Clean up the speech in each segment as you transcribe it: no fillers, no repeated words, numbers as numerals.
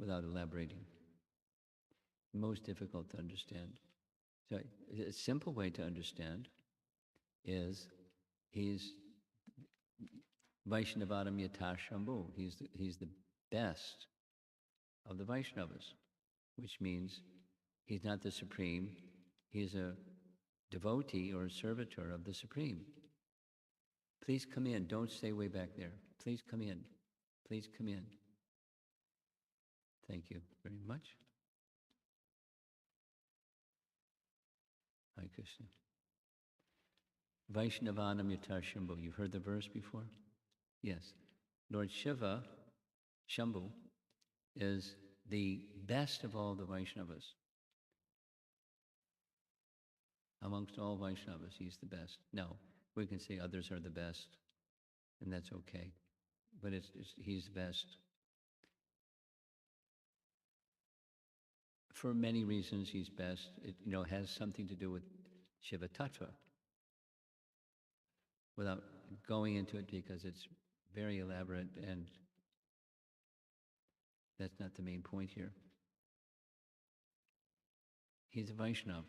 without elaborating. Most difficult to understand. So a simple way to understand is he's Vaishnavaram Yata Shambhu. He's the best of the Vaishnavas, which means he's not the supreme, he's a devotee or a servitor of the Supreme. Please come in, don't stay way back there. Please come in, please come in. Thank you very much. Hare Krishna. Vaishnavanam Yata Shambhu. You've heard the verse before? Yes. Lord Shiva, Shambhu, is the best of all the Vaishnavas. Amongst all Vaishnavas, he's the best. Now, we can say others are the best, and that's okay. But he's the best. For many reasons, he's best. It has something to do with Shiva Tattva. Without going into it, because it's very elaborate, and that's not the main point here. He's a Vaishnava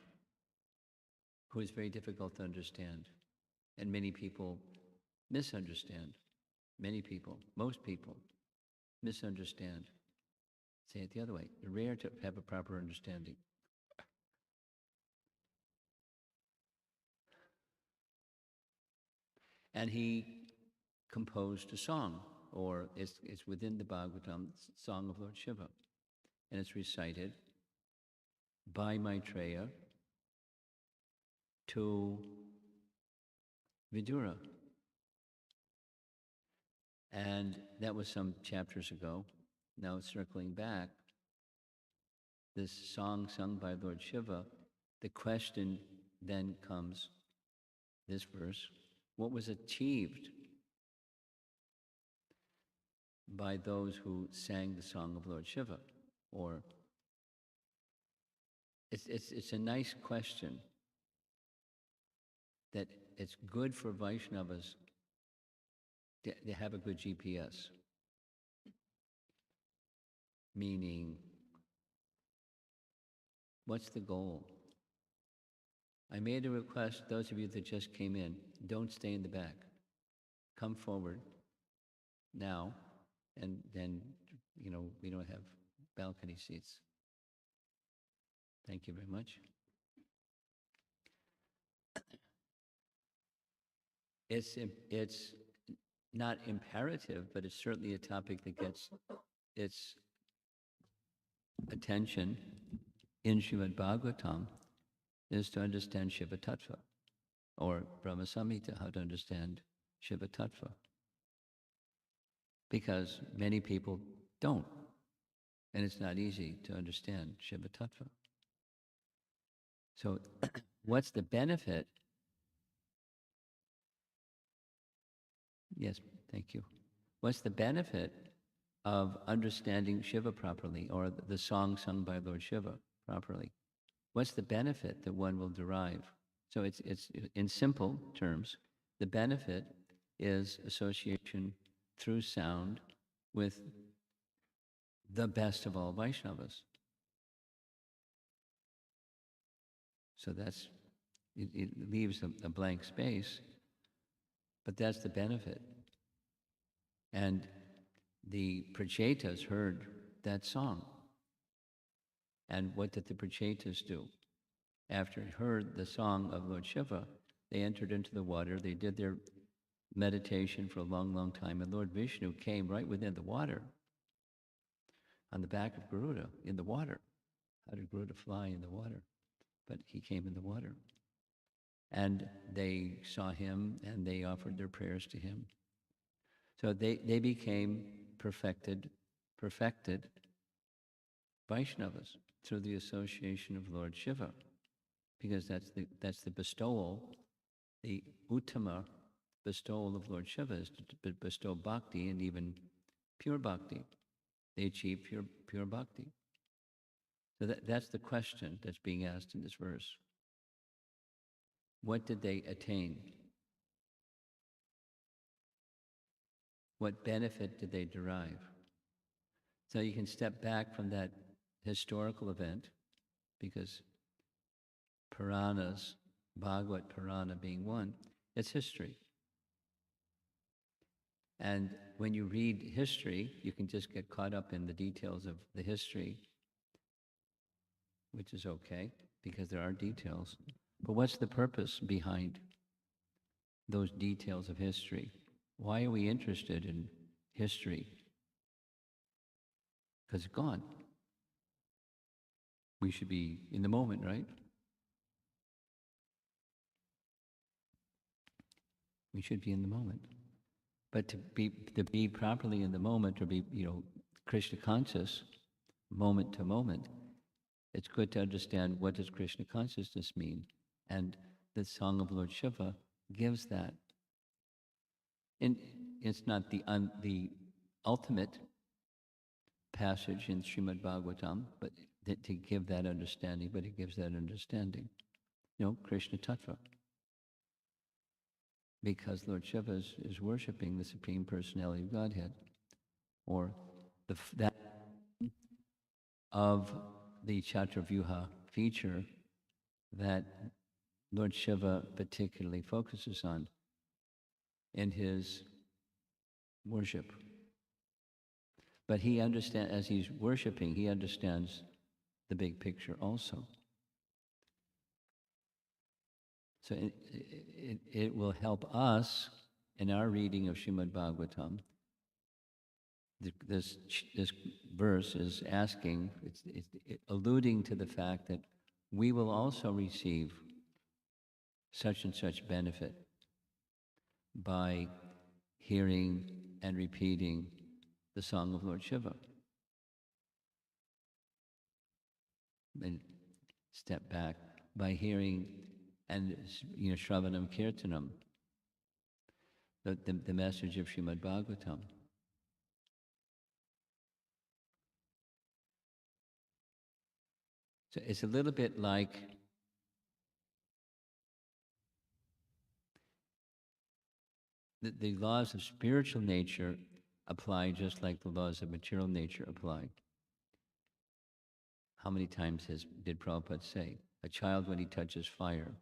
who is very difficult to understand, and many people misunderstand. Many people, most people, misunderstand. Say it the other way. It's rare to have a proper understanding. And he composed a song, or it's within the Bhagavatam, Song of Lord Shiva. And it's recited by Maitreya to Vidura. And that was some chapters ago. Now circling back, this song sung by Lord Shiva, the question then comes, this verse, what was achieved by those who sang the song of Lord Shiva? Or it's a nice question that it's good for Vaishnavas to have a good GPS. Meaning, what's the goal? I made a request, those of you that just came in, don't stay in the back. Come forward now, and then, we don't have balcony seats. Thank you very much. It's not imperative, but it's certainly a topic that gets its attention in Srimad Bhagavatam, is to understand Shiva Tattva, or Brahma Samhita, how to understand Shiva Tattva. Because many people don't, and it's not easy to understand Shiva Tattva. So what's the benefit? Yes, thank you. What's the benefit of understanding Shiva properly, or the song sung by Lord Shiva properly? What's the benefit that one will derive? So it's in simple terms, the benefit is association through sound with the best of all Vaishnavas. So it leaves a blank space, but that's the benefit. And the Prachetas heard that song. And what did the Prachetas do? After they heard the song of Lord Shiva, they entered into the water, they did their meditation for a long, long time, and Lord Vishnu came right within the water, on the back of Garuda, in the water. How did Garuda fly in the water? But he came in the water. And they saw him, and they offered their prayers to him. So they became perfected Vaishnavas through the association of Lord Shiva, because that's the bestowal, the Uttama bestowal of Lord Shiva is to bestow bhakti, and even pure bhakti. They achieve pure bhakti. So that's the question that's being asked in this verse. What did they attain? What benefit did they derive? So you can step back from that historical event because Puranas, Bhagavad Purana being one, it's history. And when you read history, you can just get caught up in the details of the history, which is okay because there are details. But what's the purpose behind those details of history? Why are we interested in history? Because it's gone. We should be in the moment, right? We should be in the moment. But to be properly in the moment, or be, Krishna conscious, moment to moment, it's good to understand what does Krishna consciousness mean. And the Song of Lord Shiva gives that. And it's not the ultimate passage in Srimad Bhagavatam, but to give that understanding, but it gives that understanding. Krishna Tattva. Because Lord Shiva is worshiping the Supreme Personality of Godhead, or that of the Chaturvyuha feature that Lord Shiva particularly focuses on in his worship. But he understands, as he's worshiping, he understands the big picture also. So it will help us in our reading of Srimad Bhagavatam. This verse is asking, it's alluding to the fact that we will also receive such and such benefit by hearing and repeating the Song of Lord Shiva. And step back by hearing and Shravanam Kirtanam, the message of Srimad Bhagavatam. So it's a little bit like the laws of spiritual nature apply just like the laws of material nature apply. How many times did Prabhupada say, a child when he touches fire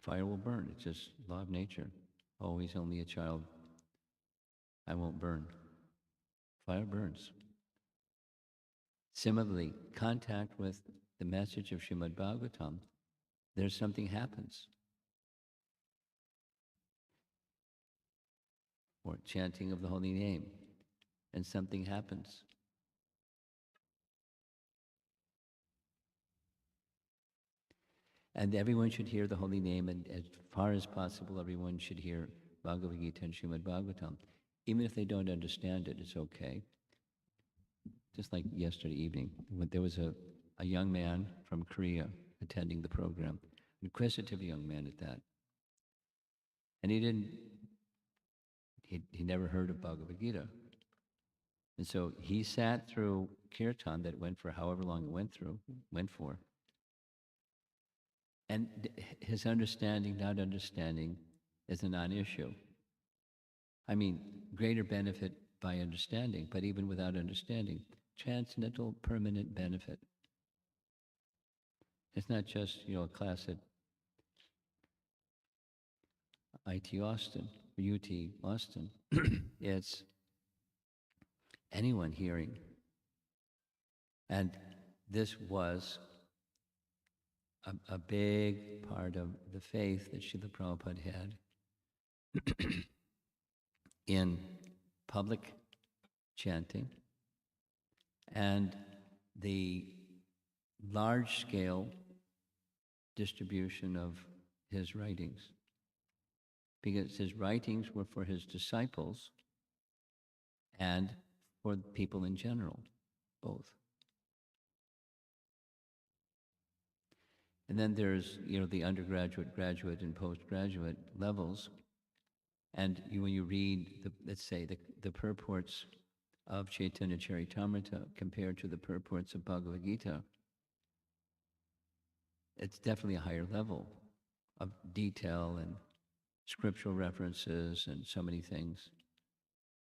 will burn. It's just law of nature. Oh, he's only a child. I won't burn. Fire burns. Similarly, contact with the message of Srimad Bhagavatam, there's something happens. Or chanting of the holy name, and something happens. And everyone should hear the holy name, and as far as possible, everyone should hear Bhagavad Gita and Srimad Bhagavatam. Even if they don't understand it, it's okay. Just like yesterday evening, when there was a young man from Korea attending the program, an inquisitive young man at that. And he never heard of Bhagavad Gita. And so he sat through kirtan that went for however long it went for. And his understanding, not understanding, is a non-issue. I mean, greater benefit by understanding, but even without understanding, transcendental permanent benefit. It's not just, a class at IT Austin, or UT Austin. It's anyone hearing. And this was a big part of the faith that Srila Prabhupada had in public chanting and the large-scale distribution of his writings. Because his writings were for his disciples and for people in general, both. And then there's, the undergraduate, graduate, and postgraduate levels. And when you read, let's say, the purports of Chaitanya Charitamrita compared to the purports of Bhagavad Gita, it's definitely a higher level of detail and scriptural references and so many things.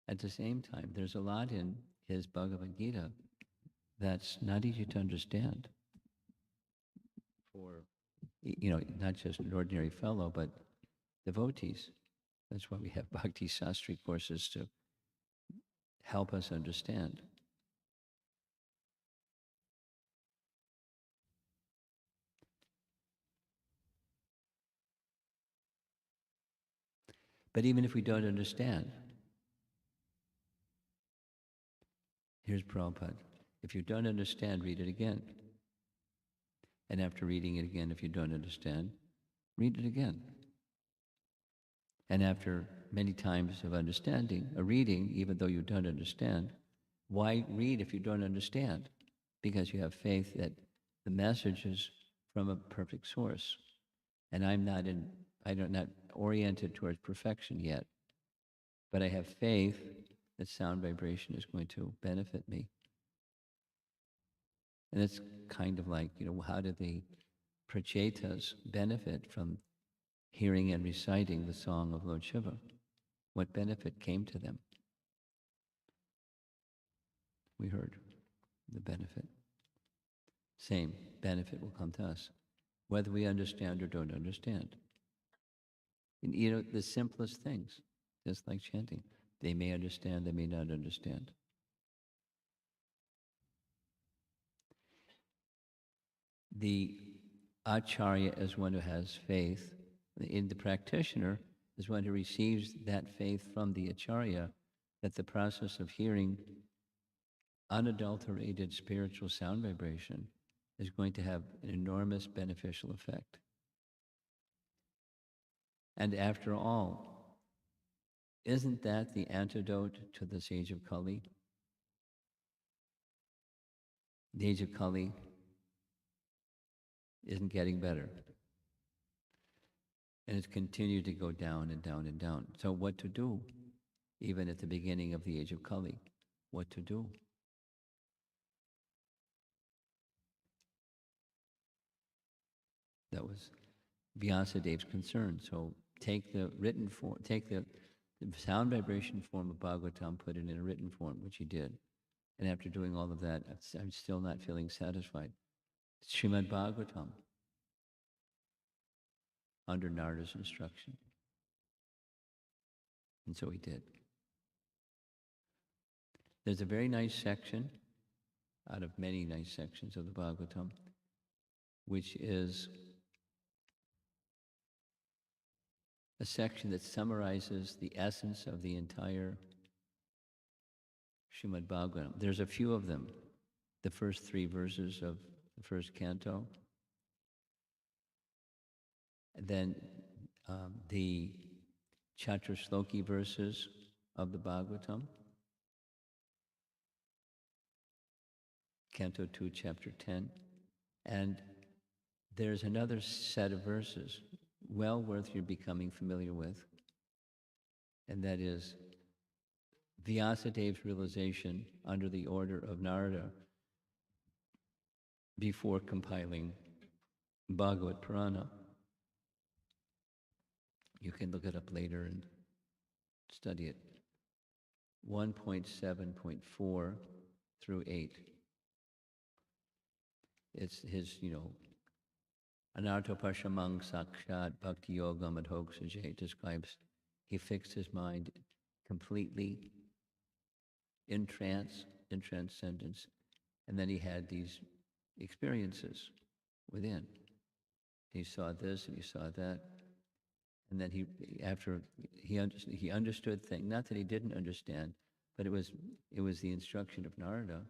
At the same time, there's a lot in his Bhagavad Gita that's not easy to understand for, not just an ordinary fellow, but devotees. That's why we have Bhakti Sastri courses to help us understand. But even if we don't understand, here's Prabhupada. If you don't understand, read it again. And after reading it again, if you don't understand, read it again. And after many times of understanding, a reading, even though you don't understand, why read if you don't understand? Because you have faith that the message is from a perfect source. And I'm not oriented towards perfection yet. But I have faith that sound vibration is going to benefit me. And it's kind of like, how do the prachetas benefit from hearing and reciting the song of Lord Shiva? What benefit came to them? We heard the benefit. Same benefit will come to us, whether we understand or don't understand. And, the simplest things, just like chanting. They may understand, they may not understand. The acharya is one who has faith. The practitioner is one who receives that faith from the acharya that the process of hearing unadulterated spiritual sound vibration is going to have an enormous beneficial effect. And after all, isn't that the antidote to this age of Kali? The age of Kali isn't getting better. And it's continued to go down and down and down. So what to do, even at the beginning of the age of Kali? What to do? That was Vyasadev's concern. So take the written form, take the sound vibration form of Bhagavatam, put it in a written form, which he did. And after doing all of that, I'm still not feeling satisfied. Srimad Bhagavatam, under Narada's instruction. And so he did. There's a very nice section, out of many nice sections of the Bhagavatam, which is a section that summarizes the essence of the entire Srimad Bhagavatam. There's a few of them. The first 3 verses of the first canto, and then the Chaturshloki verses of the Bhagavatam, Canto 2, Chapter 10, and there's another set of verses well worth your becoming familiar with, and that is Vyasadev's realization under the order of Narada before compiling Bhagavad Purana. You can look it up later and study it. 1.7.4 through 8. It's his, Anartha Pashamang Sakshat Bhakti Yogam Adhok Sajay describes he fixed his mind completely in trance, in transcendence, and then he had these experiences within. He saw this and he saw that, and then he understood things. Not that he didn't understand, but it was the instruction of Narada,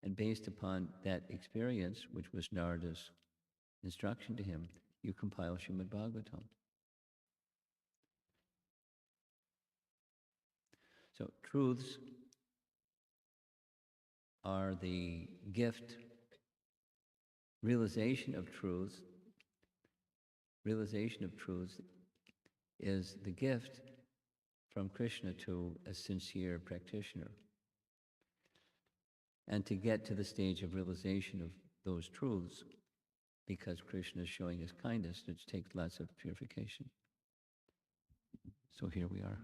and based upon that experience, which was Narada's instruction to him, you compile Srimad Bhagavatam. So truths are the gift. Realization of truths is the gift from Krishna to a sincere practitioner. And to get to the stage of realization of those truths, because Krishna is showing his kindness, it takes lots of purification. So here we are.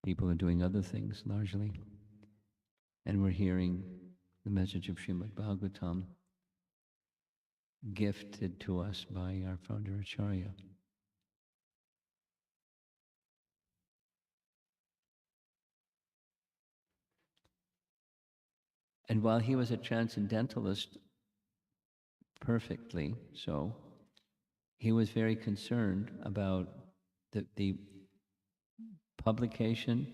People are doing other things largely. And we're hearing the message of Srimad Bhagavatam gifted to us by our founder Acharya. And while he was a transcendentalist, perfectly so, he was very concerned about the publication,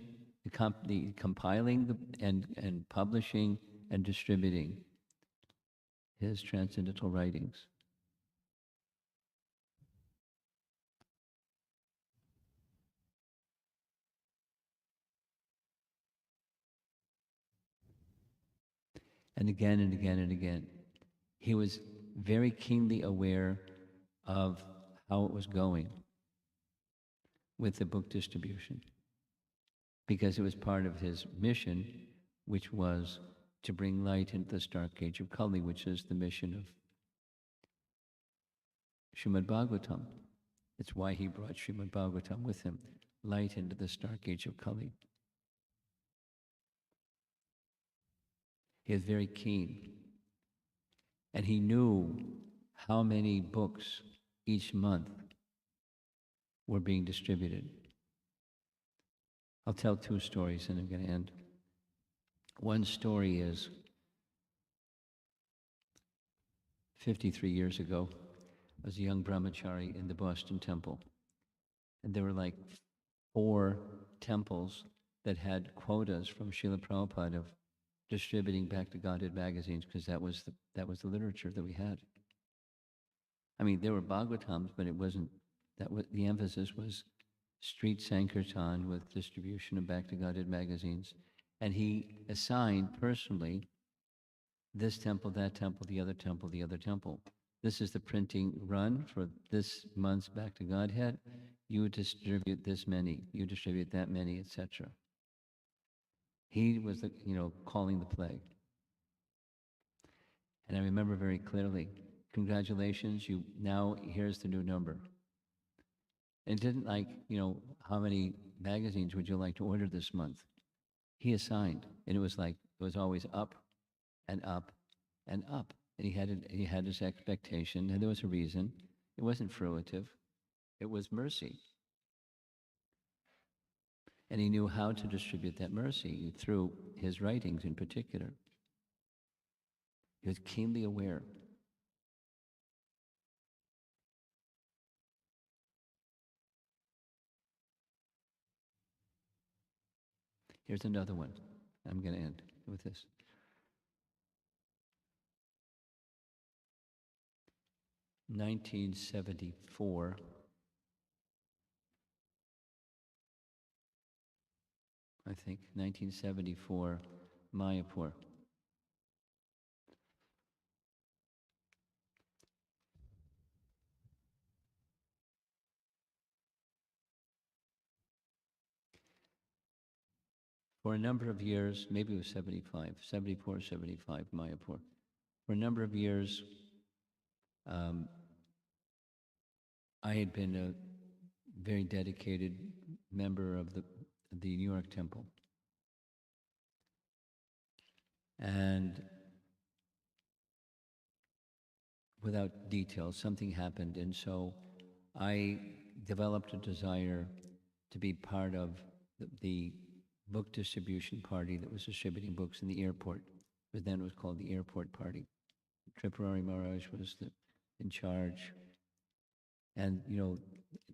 the compiling and publishing and distributing his transcendental writings. And again and again and again. He was very keenly aware of how it was going with the book distribution, because it was part of his mission, which was to bring light into this dark age of Kali, which is the mission of Srimad Bhagavatam. It's why he brought Srimad Bhagavatam with him, light into this dark age of Kali. He was very keen. And he knew how many books each month were being distributed. I'll tell two stories and I'm going to end. One story is 53 years ago, I was a young brahmachari in the Boston Temple. And there were like 4 temples that had quotas from Srila Prabhupada of distributing Back to Godhead magazines, because that was the literature that we had. I mean, there were Bhagavatams, but it wasn't, the emphasis was street Sankirtan with distribution of Back to Godhead magazines. And he assigned personally this temple, that temple, the other temple, the other temple. This is the printing run for this month's Back to Godhead. You distribute this many, you distribute that many, etc. He was, calling the plague. And I remember very clearly, congratulations, here's the new number. And it didn't how many magazines would you like to order this month? He assigned, and it was always up and up and up. And he had his expectation, and there was a reason. It wasn't fruitive, it was mercy. And he knew how to distribute that mercy through his writings in particular. He was keenly aware. Here's another one. I'm going to end with this. In 1974, I think, 1974, Mayapur. For a number of years, maybe it was 75, 74, 75, Mayapur. For a number of years, I had been a very dedicated member of the New York Temple. And without details, something happened. And so I developed a desire to be part of the book distribution party that was distributing books in the airport. But then it was called the Airport Party. Tripurari Maharaj was in charge. And,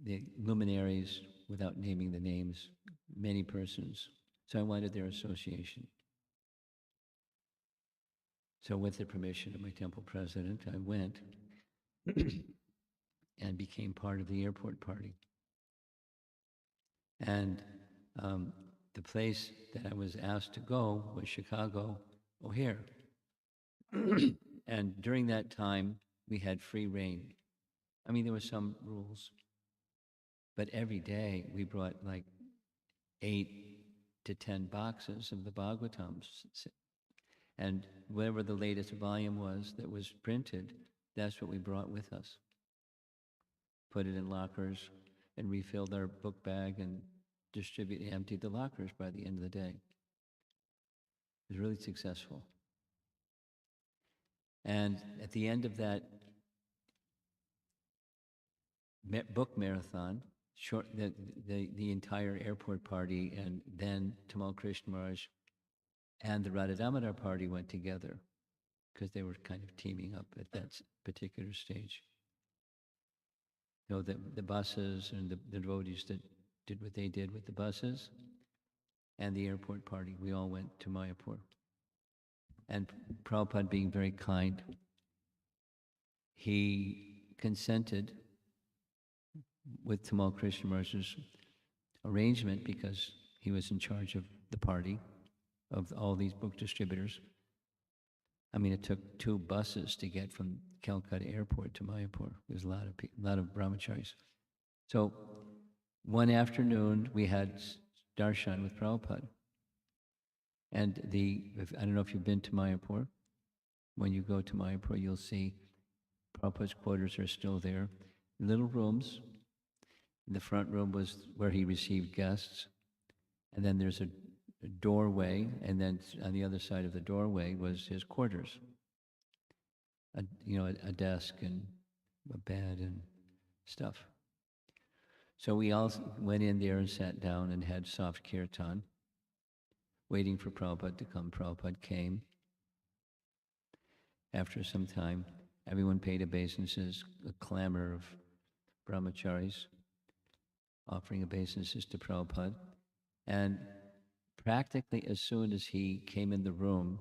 the luminaries, without naming the names, many persons. So I wanted their association. So with the permission of my temple president, I went and became part of the Airport Party. And the place that I was asked to go was Chicago, O'Hare. And during that time, we had free reign. I mean, there were some rules, but every day we brought like 8 to 10 boxes of the Bhagavatams. And whatever the latest volume was that was printed, that's what we brought with us. Put it in lockers and refilled our book bag and distribute, emptied the lockers by the end of the day. It was really successful. And at the end of that book marathon, the entire airport party and then Tamal Krishna Maharaj and the Radha Damodar party went together because they were kind of teaming up at that particular stage. You know, the buses and the devotees that did what they did with the buses and the airport party, we all went to Mayapur. And Prabhupada, being very kind, he consented with Tamal Krishna Maharaj's arrangement, because he was in charge of the party, of all these book distributors. I mean, it took 2 buses to get from Calcutta Airport to Mayapur. There's a lot of brahmacharis. So one afternoon, we had darshan with Prabhupada. And I don't know if you've been to Mayapur. When you go to Mayapur, you'll see Prabhupada's quarters are still there. Little rooms. The front room was where he received guests. And then there's a doorway, and then on the other side of the doorway was his quarters. A desk and a bed and stuff. So we all went in there and sat down and had soft kirtan, waiting for Prabhupada to come. Prabhupada came. After some time, everyone paid obeisances, a clamor of brahmacharis offering obeisances to Prabhupada. And practically as soon as he came in the room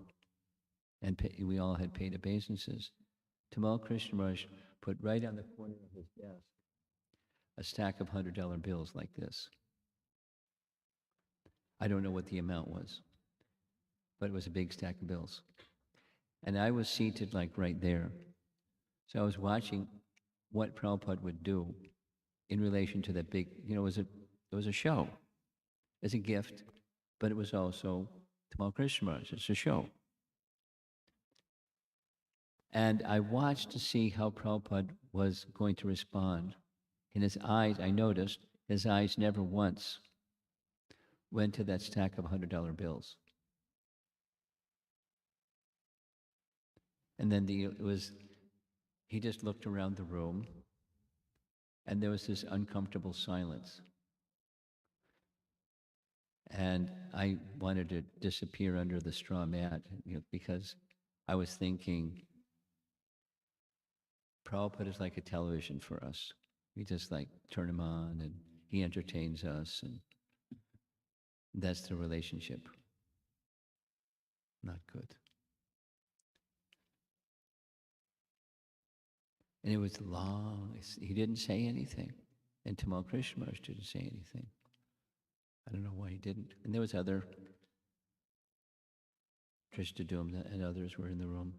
and we all had paid obeisances, Tamal Krishna Maharaj put right on the corner of his desk a stack of $100 bills like this. I don't know what the amount was, but it was a big stack of bills. And I was seated like right there. So I was watching what Prabhupada would do in relation to that big, it was a show. It's a gift, but it was also Tamal Krishna Maharaj. It's a show. And I watched to see how Prabhupada was going to respond. In his eyes, I noticed, his eyes never once went to that stack of $100 bills. And then he just looked around the room, and there was this uncomfortable silence. And I wanted to disappear under the straw mat, because I was thinking, Prabhupada is like a television for us. We just turn him on and he entertains us, and that's the relationship. Not good. And it was long. He didn't say anything. And Tamal Krishna Maharaj didn't say anything. I don't know why he didn't. And there was other Krishnadum and others were in the room.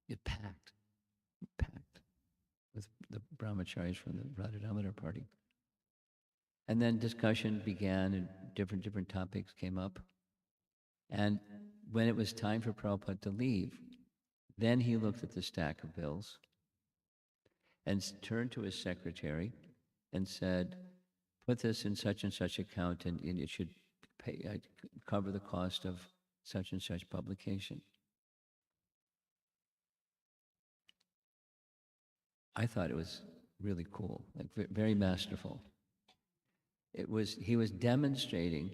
It packed with the brahmacharis from the Radha Damodar party. And then discussion began, and different topics came up. And when it was time for Prabhupada to leave, then he looked at the stack of bills and turned to his secretary and said, put this in such and such account, and it should cover the cost of such and such publication. I thought it was really cool, very masterful. He was demonstrating,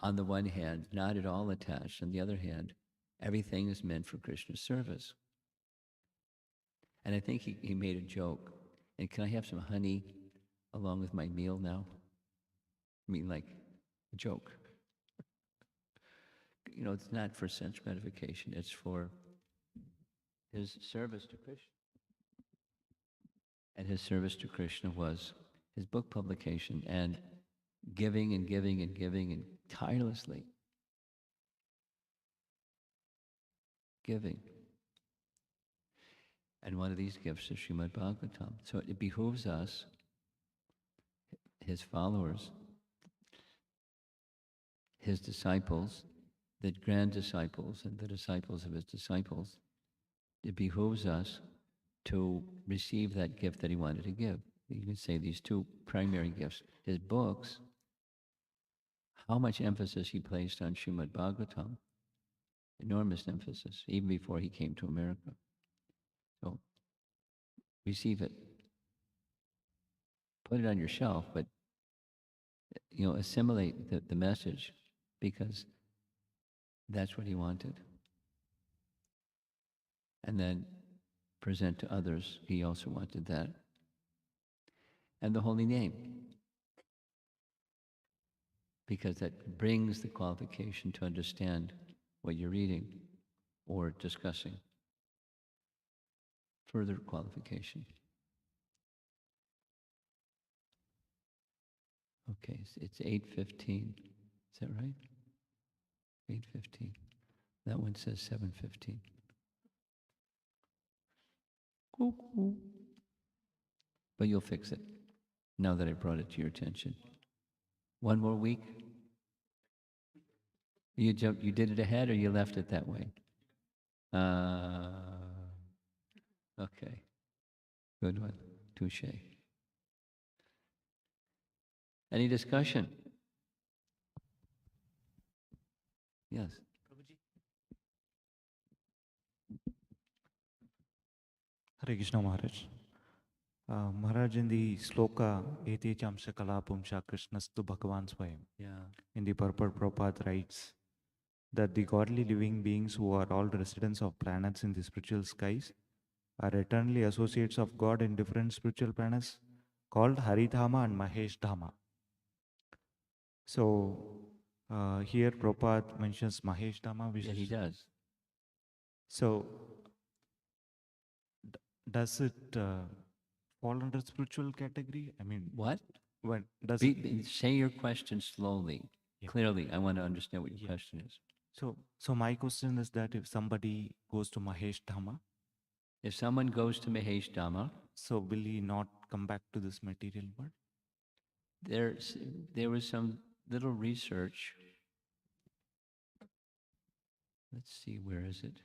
on the one hand, not at all attached. On the other hand, everything is meant for Krishna's service. And I think he made a joke. And can I have some honey along with my meal now? I mean, like a joke. It's not for sense gratification. It's for his service to Krishna. And his service to Krishna was his book publication and giving and giving and giving and tirelessly giving. And one of these gifts is Srimad Bhagavatam. So it behooves us, his followers, his disciples, the grand disciples and the disciples of his disciples, it behooves us to receive that gift that he wanted to give. You can say these 2 primary gifts, his books how much emphasis he placed on Srimad Bhagavatam. Enormous emphasis, even before he came to America. So receive it. Put it on your shelf, but assimilate the message, because that's what he wanted. And then present to others. He also wanted that. And the holy name, because that brings the qualification to understand what you're reading or discussing. Further qualification. Okay, it's 8:15. Is that right? 8:15. That one says 7:15. Cuckoo. But you'll fix it now that I brought it to your attention. One more week? You did it ahead, or you left it that way? Okay. Good one. Touche. Any discussion? Yes. Hare Krishna Maharaj. Maharaj, in the sloka, Ete Chamsa Kalapumsha Krishnastu Bhagavan Swayam, in the purport, Prabhupada writes that the godly living beings who are all residents of planets in the spiritual skies are eternally associates of God in different spiritual planets called Haridhama and Mahesh Dhama. So here Prabhupada mentions Mahesh Dhama, which he does. So does it fall under spiritual category? I mean, what? When does say your question slowly, clearly. I want to understand what your question is. So my question is that if somebody goes to Mahesh Dhama, if someone goes to Mahesh Dhama, so will he not come back to this material world? There was some little research. Let's see, where is it?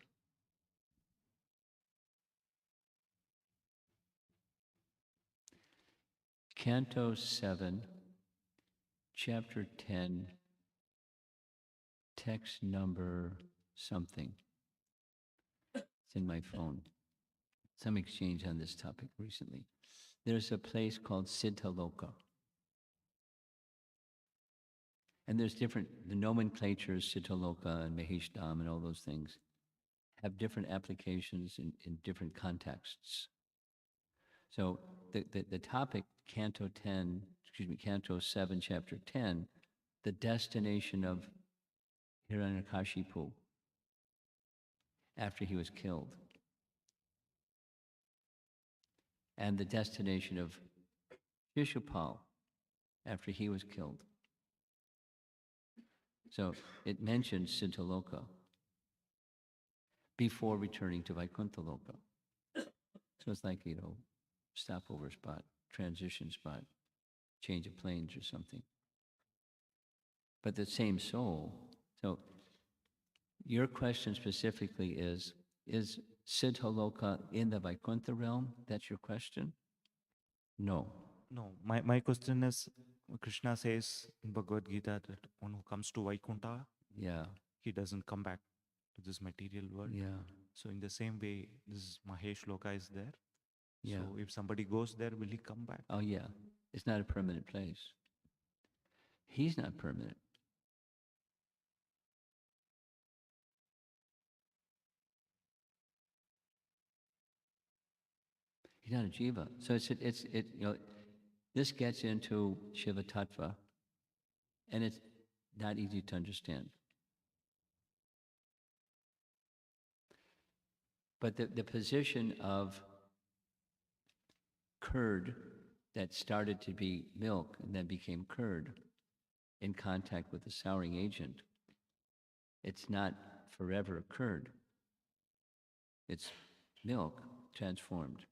Canto 7, Chapter 10, text number something. It's in my phone. Some exchange on this topic recently. There's a place called Siddhaloka. And there's different, the nomenclatures, Siddhaloka and Maheshdam and all those things, have different applications in different contexts. So the topic, Canto 7, Chapter 10, the destination of Hiranyakashipu after he was killed, and the destination of Shishupal after he was killed. So it mentions Siddhaloka before returning to Vaikuntha Loka. So it's like, stopover spot, transition spot, change of planes or something. But the same soul. So your question specifically is Siddhaloka in the Vaikuntha realm? That's your question? No. No, my question is, Krishna says in Bhagavad Gita that one who comes to Vaikuntha, he doesn't come back to this material world. So in the same way, this Mahesh Loka is there. So if somebody goes there, will he come back? Oh yeah, it's not a permanent place. He's not permanent. He's not a jiva. So this gets into Shiva Tattva, and it's not easy to understand. But the position of curd that started to be milk and then became curd in contact with the souring agent, it's not forever curd. It's milk transformed.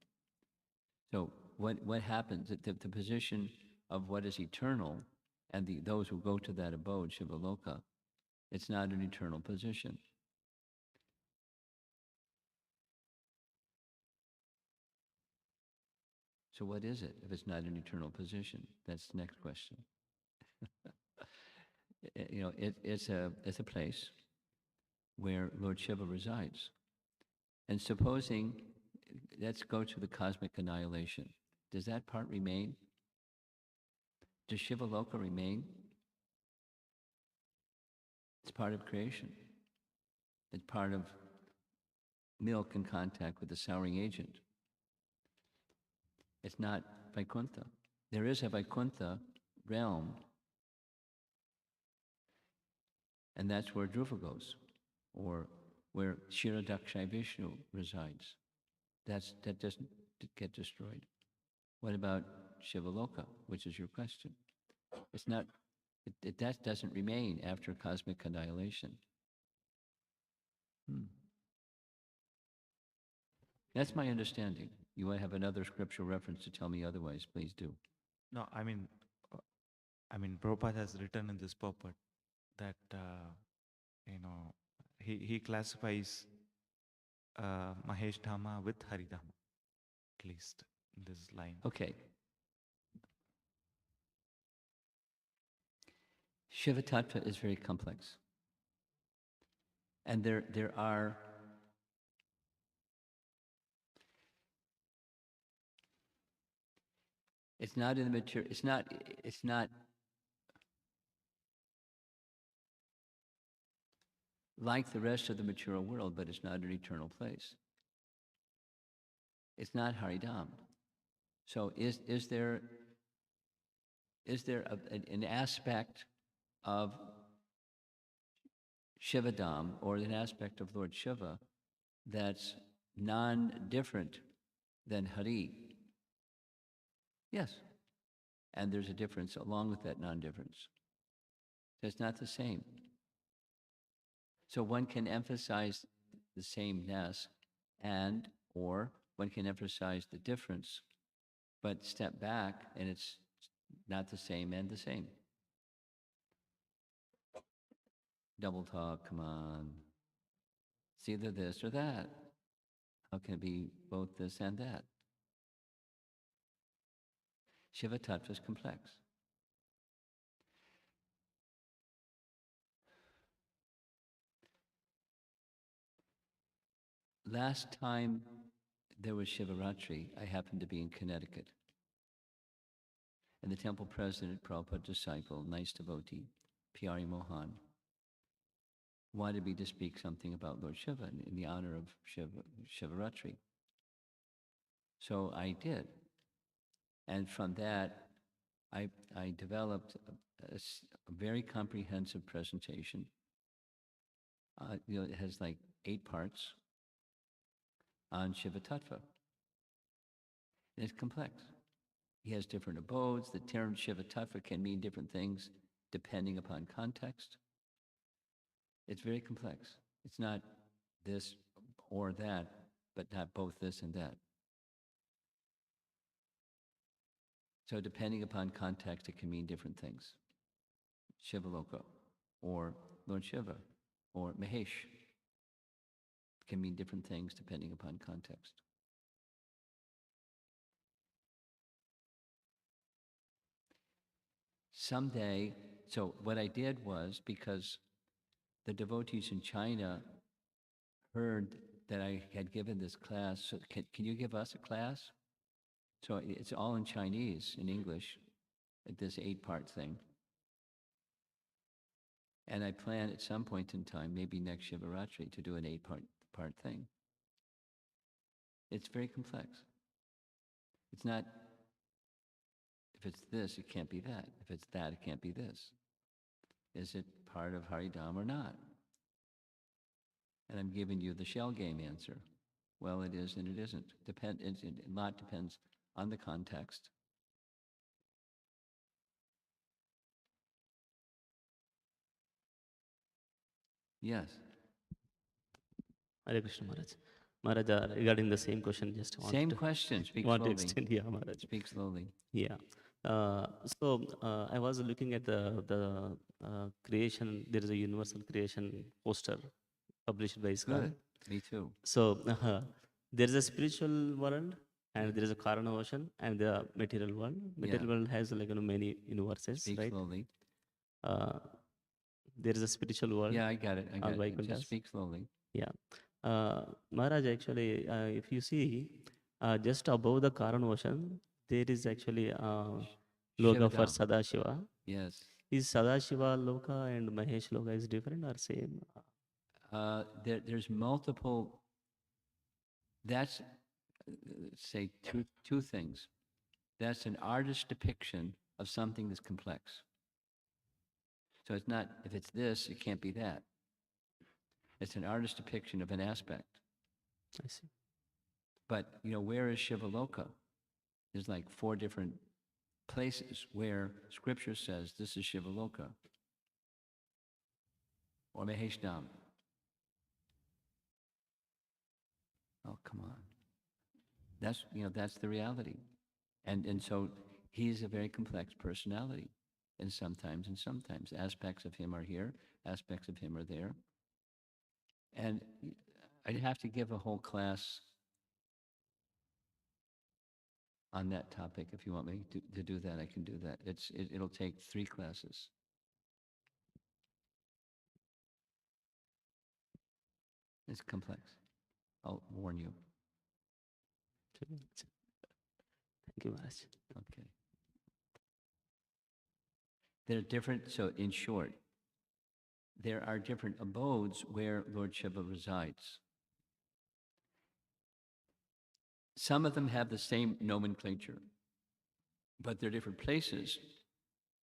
So what happens, the position of what is eternal and those who go to that abode, Shivaloka, it's not an eternal position. So what is it if it's not an eternal position? That's the next question. it's a place where Lord Shiva resides. And supposing, let's go to the cosmic annihilation. Does that part remain? Does Shiva Loka remain? It's part of creation. It's part of milk in contact with the souring agent. It's not Vaikuntha. There is a Vaikuntha realm, and that's where Dhruva goes, or where Kshirodakshai Vishnu resides. That doesn't get destroyed. What about Shivaloka, which is your question? It's not, that doesn't remain after cosmic annihilation. That's my understanding. You might have another scriptural reference to tell me otherwise, please do. No, I mean, Prabhupada has written in this purport that, he classifies Mahesh Dhama with Haridhama, at least in this line. Okay. Shiva Tattva is very complex. And there are it's not in the material, it's not like the rest of the material world, but it's not an eternal place. It's not Haridam. So is there an aspect of Shivadam or an aspect of Lord Shiva that's non-different than Hari? Yes. And there's a difference along with that non-difference. It's not the same. So one can emphasize the sameness or one can emphasize the difference, but step back and it's not the same and the same. Double talk, come on. It's either this or that. How can it be both this and that? Shiva Tattva is complex. Last time there was Shivaratri, I happened to be in Connecticut. And the temple president, Prabhupada disciple, nice devotee, P.R.E. Mohan, wanted me to speak something about Lord Shiva in the honor of Shivaratri. So I did. And from that, I developed a very comprehensive presentation. It has like 8 parts on Shiva Tattva. And it's complex. He has different abodes. The term Shiva Tattva can mean different things depending upon context. It's very complex. It's not this or that, but not both this and that. So depending upon context, it can mean different things. Shivaloka, or Lord Shiva, or Mahesh can mean different things depending upon context. Someday, so what I did was, because the devotees in China heard that I had given this class, so can you give us a class? So it's all in Chinese, in English, this 8-part thing. And I plan at some point in time, maybe next Shivaratri, to do an 8-part thing. It's very complex. It's not, if it's this, it can't be that. If it's that, it can't be this. Is it part of Haridam or not? And I'm giving you the shell game answer. Well, it is and it isn't. A lot depends on the context. Yes. Hare Krishna Maharaj. Maharaj, regarding the same question, just want Same to, question. Speak want to slowly. extend. Yeah, Maharaj. Speak slowly. Yeah. I was looking at the creation. There is a universal creation poster published by ISKCON. Good. Me too. So there is a spiritual world, and there is a Karana ocean, and the material world. Material world has many universes, Speak right? slowly. there is a spiritual world. Yeah, I got it. I got it. Vaikunthas. Just speak slowly. Yeah. Maharaj, actually, if you see, just above the Karan ocean, there is actually Loka for Shivadam. Sadashiva. Yes. Is Sadashiva Loka and Mahesh Loka is different or same? There's multiple. That's say two things. That's an artist's depiction of something that's complex. So it's not, if it's this, it can't be that. It's an artist's depiction of an aspect. I see. But, where is Shivaloka? There's like 4 different places where Scripture says this is Shivaloka or Maheshdam. Oh, come on. That's the reality. And so he's a very complex personality. And sometimes aspects of him are here, aspects of him are there. And I'd have to give a whole class on that topic. If you want me to do that, I can do that. It'll take 3 classes. It's complex. I'll warn you. Thank you, Maharaj. Okay. They're different. So in short, there are different abodes where Lord Shiva resides. Some of them have the same nomenclature, but they're different places.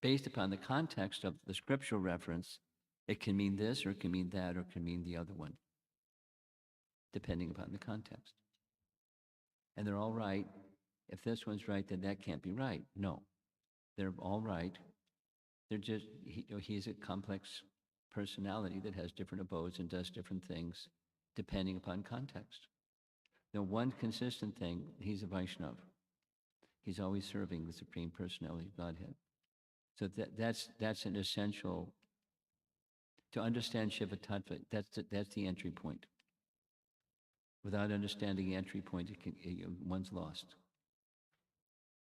Based upon the context of the scriptural reference, it can mean this, or it can mean that, or it can mean the other one, depending upon the context. And they're all right. If this one's right, then that can't be right. No, they're all right. They're just, he's a complex personality that has different abodes and does different things depending upon context. The one consistent thing, he's a Vaishnav. He's always serving the Supreme Personality of Godhead. So that's an essential, to understand Shiva Tattva, that's the entry point. Without understanding the entry point, one's lost.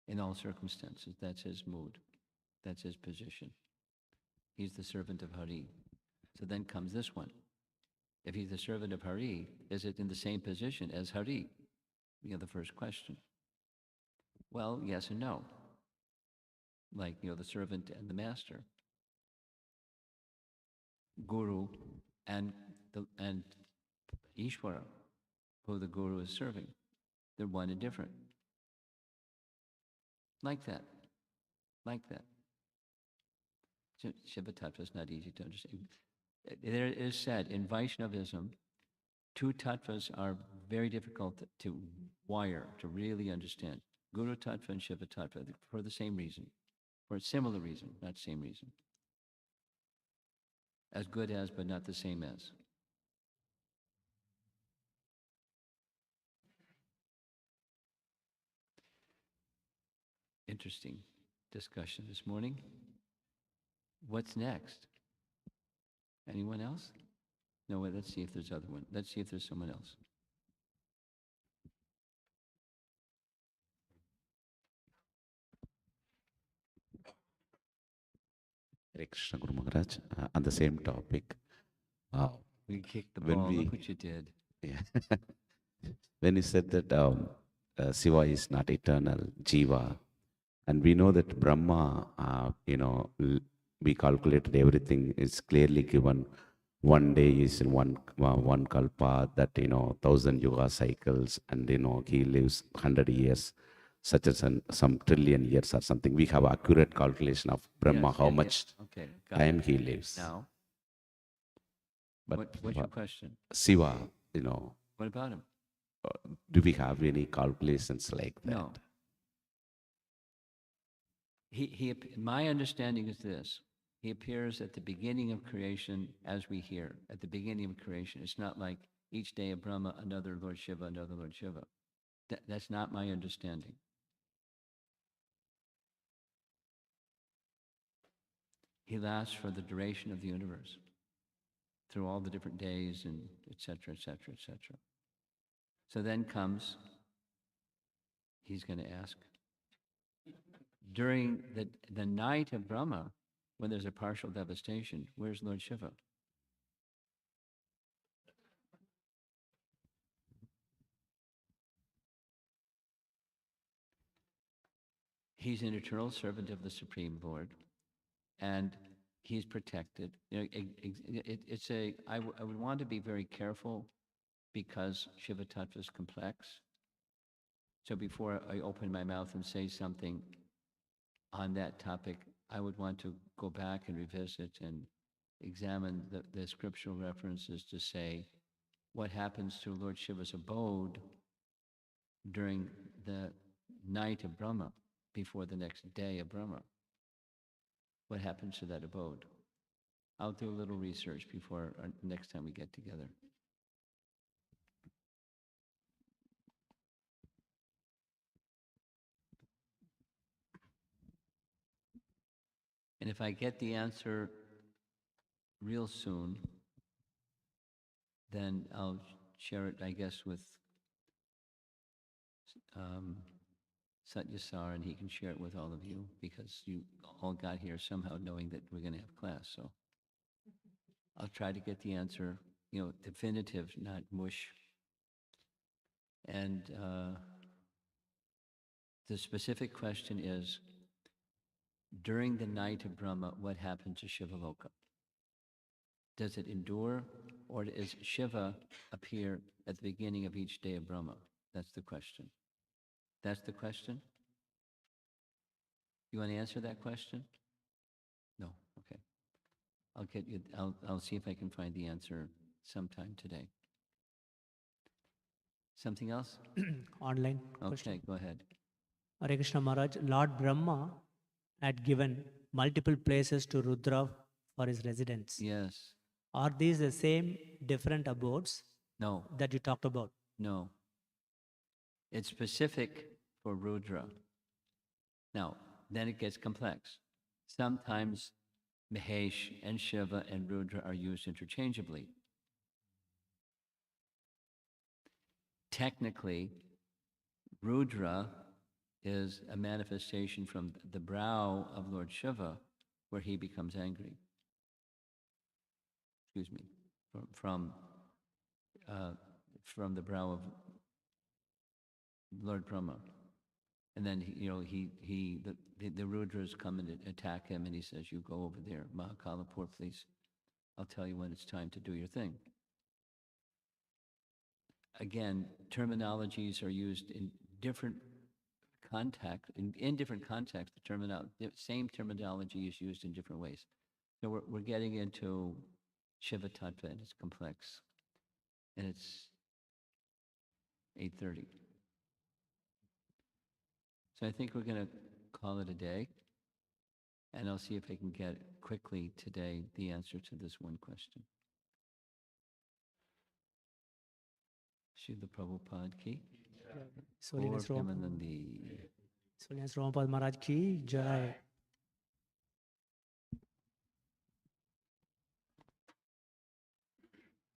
In all circumstances, that's his mood. That's his position. He's the servant of Hari. So then comes this one. If he's the servant of Hari, is it in the same position as Hari? The first question. Well, yes and no. Like, the servant and the master. Guru and Ishvara, who the guru is serving. They're one and different. Like that. Like that. Shiva Tattva is not easy to understand. There is said in Vaishnavism, 2 tattvas are very difficult to wire, to really understand. Guru Tattva and Shiva Tattva, for the same reason. For a similar reason, not same reason. As good as, but not the same as. Interesting discussion this morning. What's next? Anyone else? No, wait, let's see if there's other one. Let's see if there's someone else. Hare Krishna Guru Maharaj. On the same topic, We kicked the when ball. we- Look what you did. yeah. When you said that Shiva is not eternal, Jiva, and we know that Brahma, we calculated everything is clearly given. One day is in one kalpa, that 1,000 yoga cycles, and he lives 100 years, such as some trillion years or something. We have accurate calculation of Brahma, Yes, how yeah, much Okay, got time it. he lives. Now, But what's your question? Shiva, What about him? do we have any calculations like that? No. My understanding is this. He appears at the beginning of creation as we hear, at the beginning of creation. It's not like each day of Brahma, another Lord Shiva, another Lord Shiva. That's not my understanding. He lasts for the duration of the universe, through all the different days and et cetera, et cetera, et cetera. So then comes, he's going to ask, during the night of Brahma, when there's a partial devastation, where's Lord Shiva? He's an eternal servant of the Supreme Lord, and he's protected. I would want to be very careful because Shiva Tattva is complex. So before I open my mouth and say something on that topic, I would want to go back and revisit and examine the scriptural references to say what happens to Lord Shiva's abode during the night of Brahma, before the next day of Brahma. What happens to that abode? I'll do a little research before next time we get together. And if I get the answer real soon, then I'll share it, I guess, with Satyasar, and he can share it with all of you, because you all got here somehow knowing that we're going to have class. So I'll try to get the answer, definitive, not mush. And the specific question is, during the night of Brahma, what happened to Shivaloka? Does it endure, or does Shiva appear at the beginning of each day of Brahma? That's the question. That's the question? You want to answer that question? No? Okay. I'll get you, I'll see if I can find the answer sometime today. Something else? Online Okay, question. go ahead. Hare Krishna Maharaj, Lord Brahma had given multiple places to Rudra for his residence. Yes. Are these the same different abodes No. that you talked about? No. It's specific for Rudra. Now, then it gets complex. Sometimes Mahesh and Shiva and Rudra are used interchangeably. Technically, Rudra is a manifestation from the brow of Lord Shiva, where he becomes angry. Excuse me, from the brow of Lord Brahma. And then, the Rudras come and attack him, and he says, you go over there, Mahakalapur, please. I'll tell you when it's time to do your thing. Again, terminologies are used in different context, in different contexts. The same terminology is used in different ways. So we're getting into Shiva Tattva, and it's complex. And it's 8:30. So I think we're going to call it a day, and I'll see if I can get quickly today the answer to this one question. Srila Prabhupada ki. Holiness Gaur Premanandi. Romapada Maharaj ki jai.